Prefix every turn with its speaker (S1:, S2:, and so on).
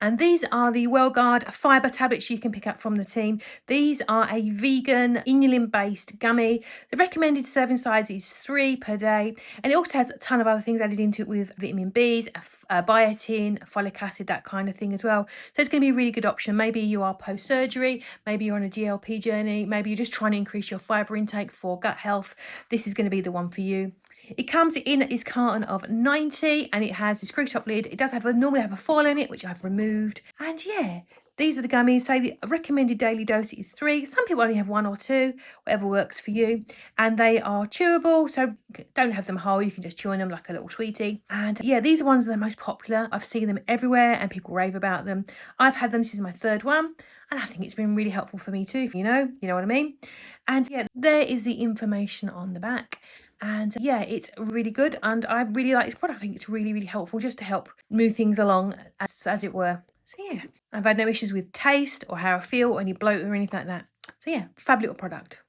S1: And these are the Wellgard Fibre tablets you can pick up from the team. These are a vegan, inulin-based gummy. The recommended serving size is 3 per day. And it also has a ton of other things added into it with vitamin Bs, biotin, folic acid, that kind of thing as well. So it's going to be a really good option. Maybe you are post-surgery, maybe you're on a GLP journey, maybe you're just trying to increase your fibre intake for gut health. This is going to be the one for you. It comes in this carton of 90 and it has this screw top lid. It does normally have a foil in it, which I've removed. And yeah, these are the gummies. So the recommended daily dose is 3. Some people only have 1 or 2, whatever works for you. And they are chewable, so don't have them whole. You can just chew on them like a little sweetie. And yeah, these are ones that are the most popular. I've seen them everywhere and people rave about them. I've had them. This is my 3rd one. And I think it's been really helpful for me too, you know what I mean? And yeah, there is the information on the back. And yeah, it's really good and I really like this product. I think it's really, really helpful just to help move things along as it were. So yeah, I've had no issues with taste or how I feel or any bloat or anything like that. So yeah, fab little product.